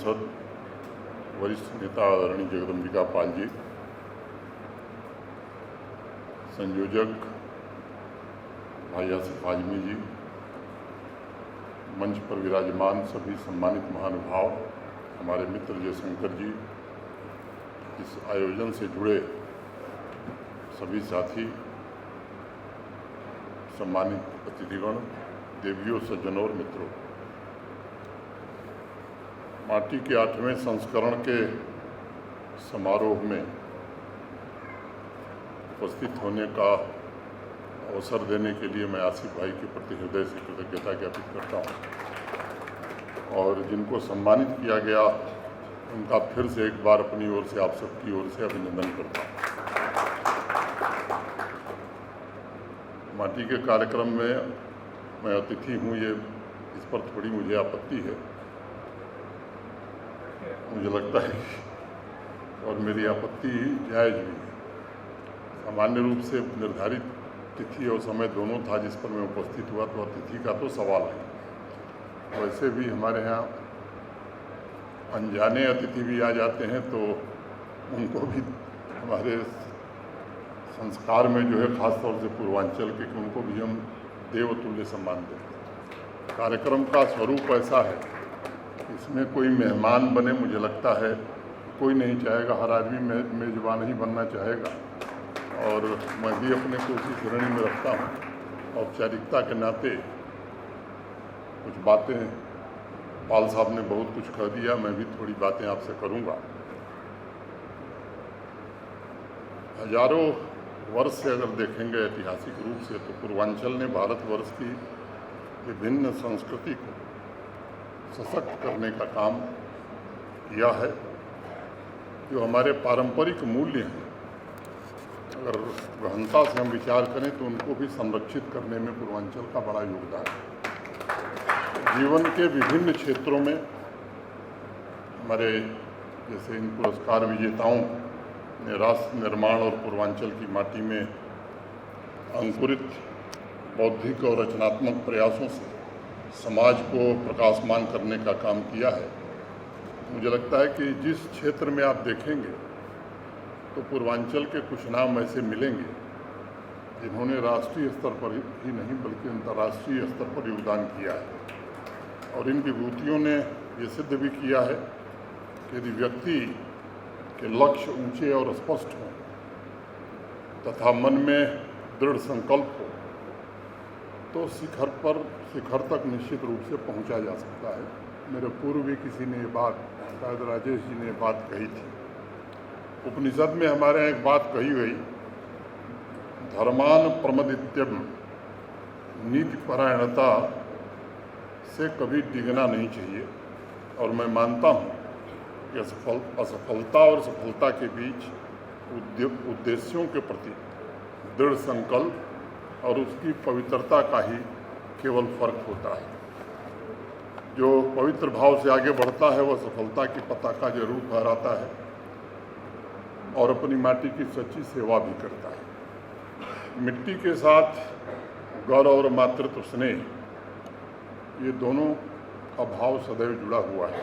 सांसद वरिष्ठ नेता आदरणीय जगदम्बिका पाल जी, संयोजक भाई आसिफ आजमी जी, मंच पर विराजमान सभी सम्मानित महानुभाव, हमारे मित्र जयशंकर जी, इस आयोजन से जुड़े सभी साथी, सम्मानित अतिथिगण, देवियों, सज्जनों और मित्रों, माटी के 8वें संस्करण के समारोह में उपस्थित होने का अवसर देने के लिए मैं आसिफ भाई के प्रति हृदय से कृतज्ञता ज्ञापित करता हूं और जिनको सम्मानित किया गया उनका फिर से एक बार अपनी ओर से, आप सबकी ओर से अभिनंदन करता हूं। माटी के कार्यक्रम में मैं अतिथि हूं, ये इस पर थोड़ी मुझे आपत्ति है, मुझे लगता है और मेरी आपत्ति जायज़ भी है। सामान्य रूप से निर्धारित तिथि और समय दोनों था जिस पर मैं उपस्थित हुआ, तो अतिथि का तो सवाल है। वैसे भी हमारे यहाँ अनजाने अतिथि भी आ जाते हैं तो उनको भी हमारे संस्कार में जो है, ख़ास तौर से पूर्वांचल के, उनको भी हम देवतुल्य सम्मान देते हैं। कार्यक्रम का स्वरूप ऐसा है, इसमें कोई मेहमान बने, मुझे लगता है कोई नहीं चाहेगा, हर आदमी मेज़बान ही बनना चाहेगा और मैं भी अपने को उसी श्रेणी में रखता हूँ। औपचारिकता के नाते कुछ बातें, पाल साहब ने बहुत कुछ कह दिया, मैं भी थोड़ी बातें आपसे करूँगा। हजारों वर्ष से अगर देखेंगे ऐतिहासिक रूप से, तो पूर्वांचल ने भारतवर्ष की विभिन्न संस्कृति को सशक्त करने का काम किया है। जो हमारे पारंपरिक मूल्य हैं, अगर गहनता से हम विचार करें तो उनको भी संरक्षित करने में पूर्वांचल का बड़ा योगदान है। जीवन के विभिन्न क्षेत्रों में हमारे जैसे इन पुरस्कार विजेताओं ने राष्ट्र निर्माण और पूर्वांचल की माटी में अंकुरित बौद्धिक और रचनात्मक प्रयासों से समाज को प्रकाशमान करने का काम किया है। मुझे लगता है कि जिस क्षेत्र में आप देखेंगे तो पूर्वांचल के कुछ नाम ऐसे मिलेंगे जिन्होंने राष्ट्रीय स्तर पर ही नहीं बल्कि अंतर्राष्ट्रीय स्तर पर योगदान किया है और इन विभूतियों ने ये सिद्ध भी किया है कि यदि व्यक्ति के लक्ष्य ऊंचे और स्पष्ट हों तथा मन में दृढ़ संकल्प हो तो शिखर तक निश्चित रूप से पहुंचा जा सकता है। मेरे पूर्व भी किसी ने ये बात, शायद राजेश जी ने ये बात कही थी। उपनिषद में हमारे यहाँ एक बात कही गई, धर्मान प्रमदित्यम, नीति परायणता से कभी डिगना नहीं चाहिए। और मैं मानता हूँ कि असफलता और सफलता के बीच उद्देश्यों के प्रति दृढ़ संकल्प और उसकी पवित्रता का ही केवल फर्क होता है। जो पवित्र भाव से आगे बढ़ता है वह सफलता की पताका जरूर फहराता है और अपनी माटी की सच्ची सेवा भी करता है। मिट्टी के साथ गौरव और मातृत्व स्नेह, ये दोनों का भाव सदैव जुड़ा हुआ है।